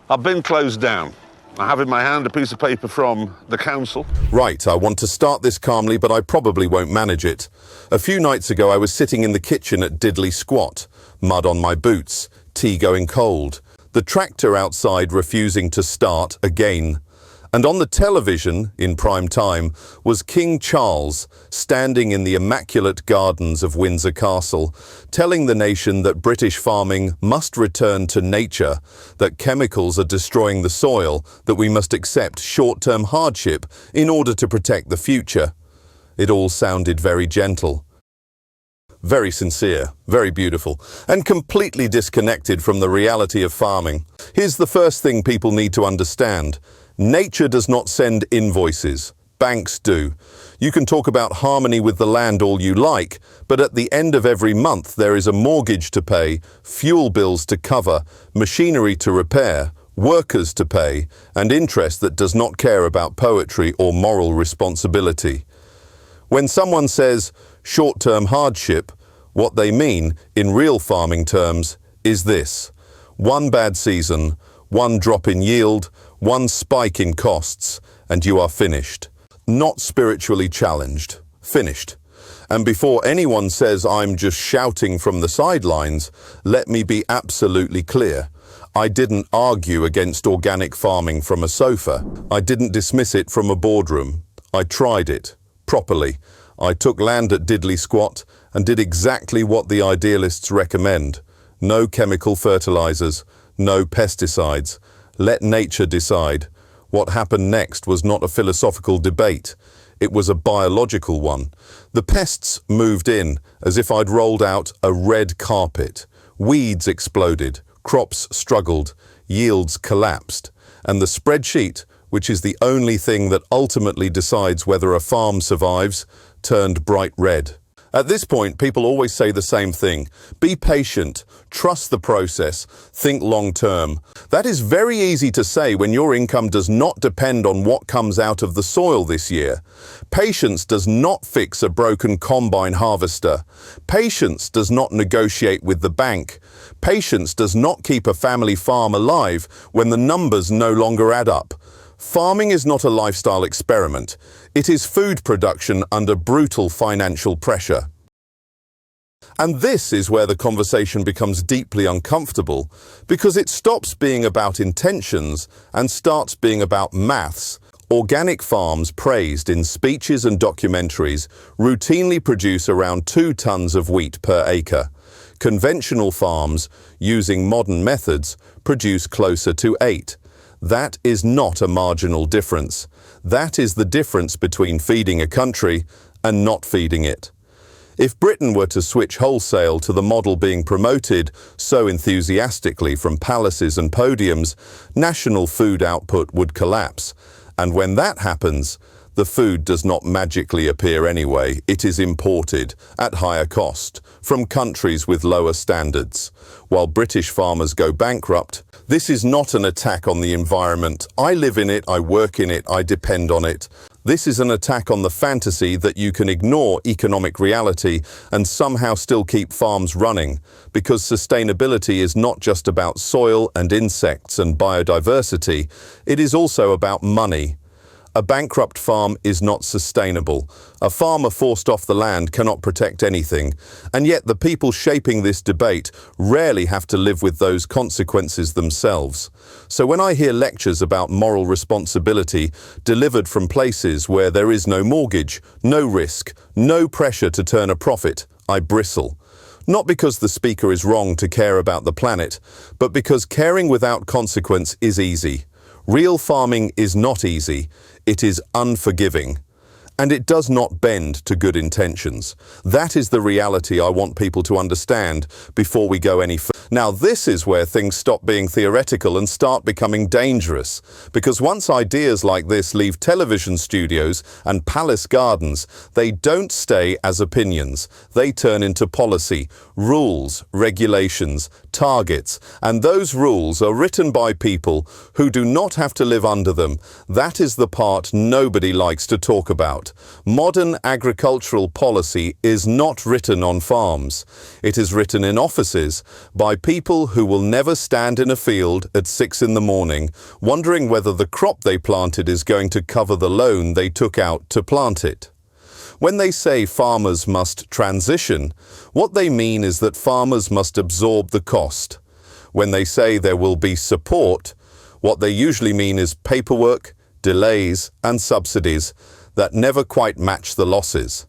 Our bin closed down. I have in my hand a piece of paper from the council. Right, I want to start this calmly, but I probably won't manage it. A few nights ago, I was sitting in the kitchen at Diddley Squat, mud on my boots, tea going cold, the tractor outside refusing to start again. And on the television, in prime time, was King Charles standing in the immaculate gardens of Windsor Castle, telling the nation that British farming must return to nature, that chemicals are destroying the soil, that we must accept short-term hardship in order to protect the future. It all sounded very gentle, very sincere, very beautiful, and completely disconnected from the reality of farming. Here's the first thing people need to understand. Nature does not send invoices. Banks do. You can talk about harmony with the land all you like, but at the end of every month there is a mortgage to pay, fuel bills to cover, machinery to repair, workers to pay, and interest that does not care about poetry or moral responsibility. When someone says short-term hardship, what they mean, in real farming terms, is this: one bad season, one drop in yield, one spike in costs, and you are finished. Not spiritually challenged. Finished. And before anyone says I'm just shouting from the sidelines, let me be absolutely clear. I didn't argue against organic farming from a sofa. I didn't dismiss it from a boardroom. I tried it. Properly. I took land at Diddley Squat and did exactly what the idealists recommend. No chemical fertilizers. No pesticides. Let nature decide. What happened next was not a philosophical debate. It was a biological one. The pests moved in as if I'd rolled out a red carpet. Weeds exploded. Crops struggled. Yields collapsed. And the spreadsheet, which is the only thing that ultimately decides whether a farm survives, turned bright red. At this point, people always say the same thing. Be patient, trust the process, think long term. That is very easy to say when your income does not depend on what comes out of the soil this year. Patience does not fix a broken combine harvester. Patience does not negotiate with the bank. Patience does not keep a family farm alive when the numbers no longer add up. Farming is not a lifestyle experiment. It is food production under brutal financial pressure. And this is where the conversation becomes deeply uncomfortable, because it stops being about intentions and starts being about maths. Organic farms praised in speeches and documentaries routinely produce around 2 tons of wheat per acre. Conventional farms, using modern methods, produce closer to 8. That is not a marginal difference. That is the difference between feeding a country and not feeding it. If Britain were to switch wholesale to the model being promoted so enthusiastically from palaces and podiums, national food output would collapse. And when that happens, the food does not magically appear anyway. It is imported at higher cost from countries with lower standards. While British farmers go bankrupt, this is not an attack on the environment. I live in it, I work in it, I depend on it. This is an attack on the fantasy that you can ignore economic reality and somehow still keep farms running, because sustainability is not just about soil and insects and biodiversity, it is also about money. A bankrupt farm is not sustainable. A farmer forced off the land cannot protect anything. And yet the people shaping this debate rarely have to live with those consequences themselves. So when I hear lectures about moral responsibility delivered from places where there is no mortgage, no risk, no pressure to turn a profit, I bristle. Not because the speaker is wrong to care about the planet, but because caring without consequence is easy. Real farming is not easy. It is unforgiving. And it does not bend to good intentions. That is the reality I want people to understand before we go any further. Now, this is where things stop being theoretical and start becoming dangerous. Because once ideas like this leave television studios and palace gardens, they don't stay as opinions. They turn into policy, rules, regulations, targets. And those rules are written by people who do not have to live under them. That is the part nobody likes to talk about. out, modern agricultural policy is not written on farms. It is written in offices by people who will never stand in a field at 6 in the morning, wondering whether the crop they planted is going to cover the loan they took out to plant it. When they say farmers must transition, what they mean is that farmers must absorb the cost. When they say there will be support, what they usually mean is paperwork, delays, and subsidies that never quite match the losses.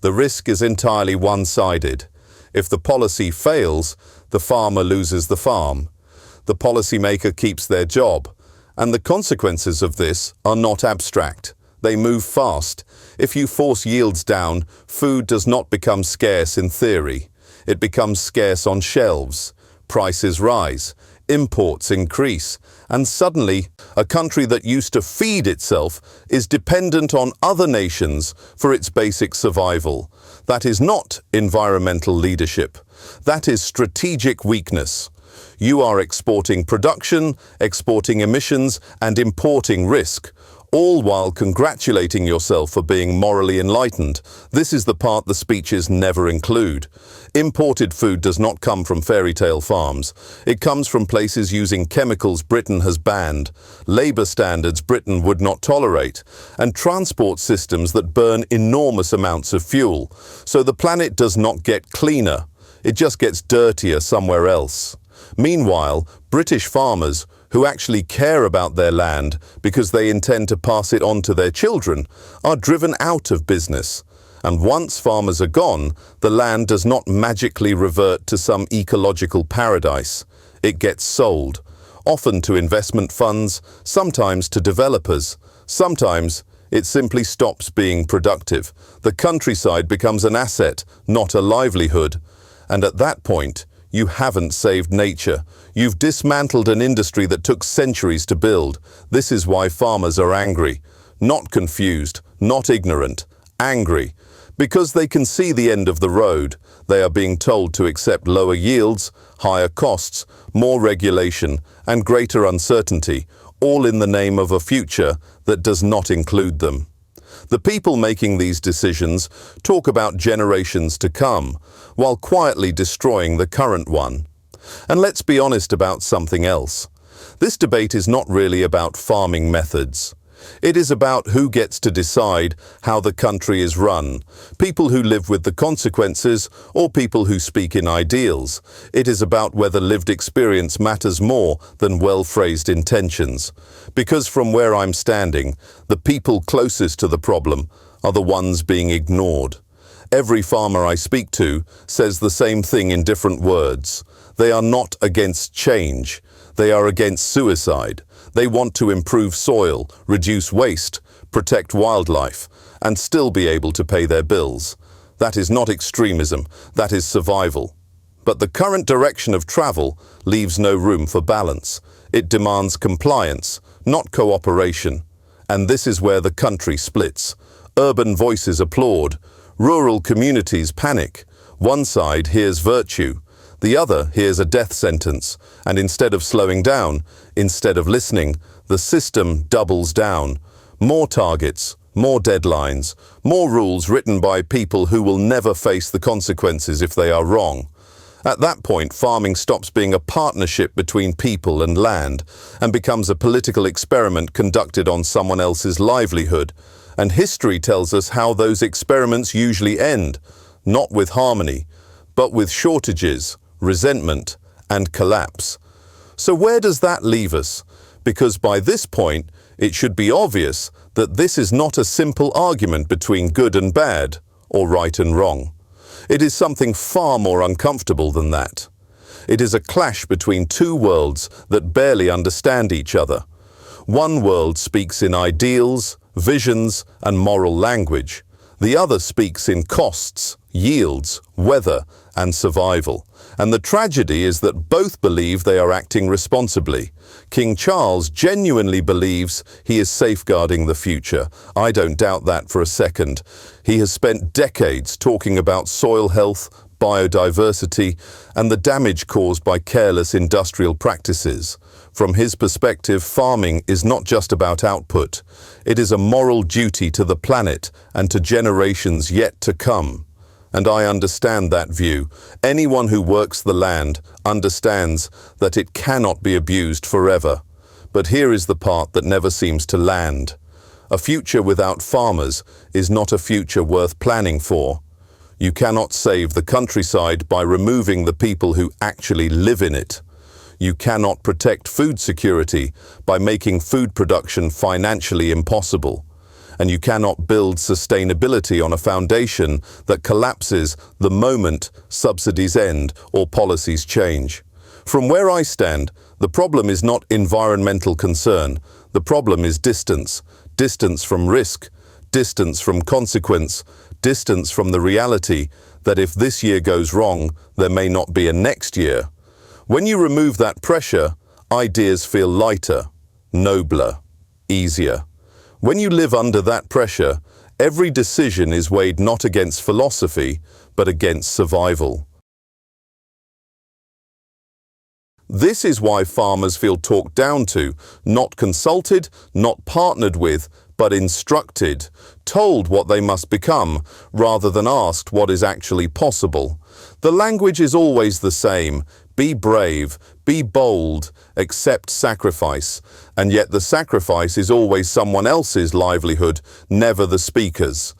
The risk is entirely one-sided. If the policy fails, the farmer loses the farm. The policymaker keeps their job, and the consequences of this are not abstract. They move fast. If you force yields down, food does not become scarce in theory. It becomes scarce on shelves. Prices rise, imports increase, and suddenly a country that used to feed itself is dependent on other nations for its basic survival. That is not environmental leadership. That is strategic weakness. You are exporting production, exporting emissions, and importing risk, all while congratulating yourself for being morally enlightened. This is the part the speeches never include. Imported food does not come from fairy tale farms. It comes from places using chemicals Britain has banned, labour standards Britain would not tolerate, and transport systems that burn enormous amounts of fuel. So the planet does not get cleaner. It just gets dirtier somewhere else. Meanwhile, British farmers, who actually care about their land because they intend to pass it on to their children, are driven out of business. And once farmers are gone, the land does not magically revert to some ecological paradise. It gets sold, often to investment funds, sometimes to developers. Sometimes it simply stops being productive. The countryside becomes an asset, not a livelihood. And at that point, you haven't saved nature. You've dismantled an industry that took centuries to build. This is why farmers are angry. Not confused, not ignorant, angry. Because they can see the end of the road. They are being told to accept lower yields, higher costs, more regulation, and greater uncertainty, all in the name of a future that does not include them. The people making these decisions talk about generations to come, while quietly destroying the current one. And let's be honest about something else. This debate is not really about farming methods. It is about who gets to decide how the country is run, people who live with the consequences or people who speak in ideals. It is about whether lived experience matters more than well-phrased intentions. Because from where I'm standing, the people closest to the problem are the ones being ignored. Every farmer I speak to says the same thing in different words. They are not against change. They are against suicide. They want to improve soil, reduce waste, protect wildlife, and still be able to pay their bills. That is not extremism, that is survival. But the current direction of travel leaves no room for balance. It demands compliance, not cooperation. And this is where the country splits. Urban voices applaud. Rural communities panic. One side hears virtue. The other hears a death sentence, and instead of slowing down, instead of listening, the system doubles down. More targets, more deadlines, more rules written by people who will never face the consequences if they are wrong. At that point, farming stops being a partnership between people and land and becomes a political experiment conducted on someone else's livelihood. And history tells us how those experiments usually end, not with harmony, but with shortages, resentment, and collapse. So where does that leave us? Because by this point, it should be obvious that this is not a simple argument between good and bad, or right and wrong. It is something far more uncomfortable than that. It is a clash between two worlds that barely understand each other. One world speaks in ideals, visions, and moral language. The other speaks in costs, yields, weather, and survival. And the tragedy is that both believe they are acting responsibly. King Charles genuinely believes he is safeguarding the future. I don't doubt that for a second. He has spent decades talking about soil health, biodiversity, and the damage caused by careless industrial practices. From his perspective, farming is not just about output. It is a moral duty to the planet and to generations yet to come. And I understand that view. Anyone who works the land understands that it cannot be abused forever. But here is the part that never seems to land. A future without farmers is not a future worth planning for. You cannot save the countryside by removing the people who actually live in it. You cannot protect food security by making food production financially impossible. And you cannot build sustainability on a foundation that collapses the moment subsidies end or policies change. From where I stand, the problem is not environmental concern. The problem is distance. Distance from risk, distance from consequence, distance from the reality that if this year goes wrong, there may not be a next year. When you remove that pressure, ideas feel lighter, nobler, easier. When you live under that pressure, every decision is weighed not against philosophy, but against survival. This is why farmers feel talked down to, not consulted, not partnered with, but instructed, told what they must become, rather than asked what is actually possible. The language is always the same. Be brave, be bold, accept sacrifice. And yet the sacrifice is always someone else's livelihood, never the speaker's.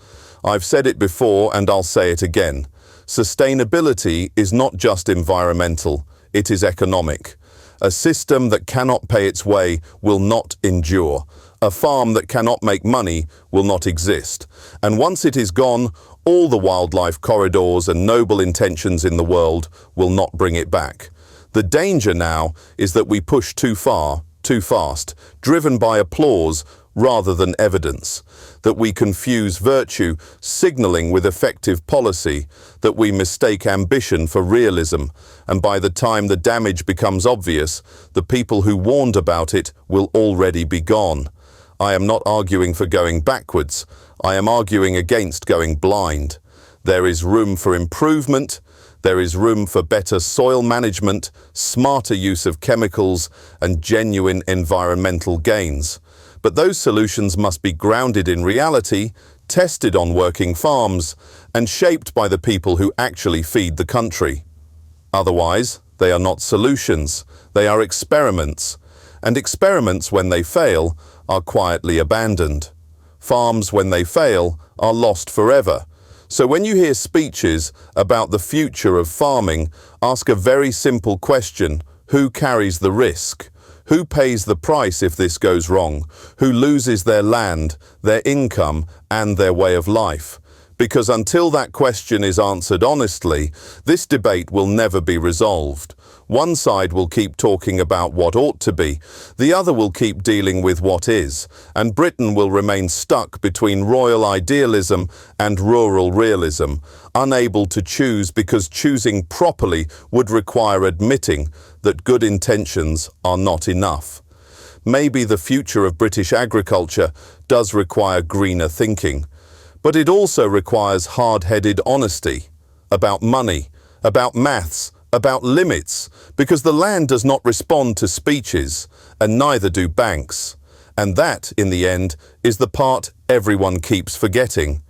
I've said it before and I'll say it again. Sustainability is not just environmental, it is economic. A system that cannot pay its way will not endure. A farm that cannot make money will not exist. And once it is gone, all the wildlife corridors and noble intentions in the world will not bring it back. The danger now is that we push too far, too fast, driven by applause rather than evidence, that we confuse virtue signaling with effective policy, that we mistake ambition for realism, and by the time the damage becomes obvious, the people who warned about it will already be gone. I am not arguing for going backwards. I am arguing against going blind. There is room for improvement. There is room for better soil management, smarter use of chemicals, and genuine environmental gains. But those solutions must be grounded in reality, tested on working farms, and shaped by the people who actually feed the country. Otherwise, they are not solutions. They are experiments. And experiments, when they fail, are quietly abandoned. Farms, when they fail, are lost forever. So when you hear speeches about the future of farming, ask a very simple question: who carries the risk? Who pays the price if this goes wrong? Who loses their land, their income, and their way of life? Because until that question is answered honestly, this debate will never be resolved. One side will keep talking about what ought to be, the other will keep dealing with what is, and Britain will remain stuck between royal idealism and rural realism, unable to choose because choosing properly would require admitting that good intentions are not enough. Maybe the future of British agriculture does require greener thinking, but it also requires hard-headed honesty about money, about maths, about limits, because the land does not respond to speeches, and neither do banks. And that, in the end, is the part everyone keeps forgetting.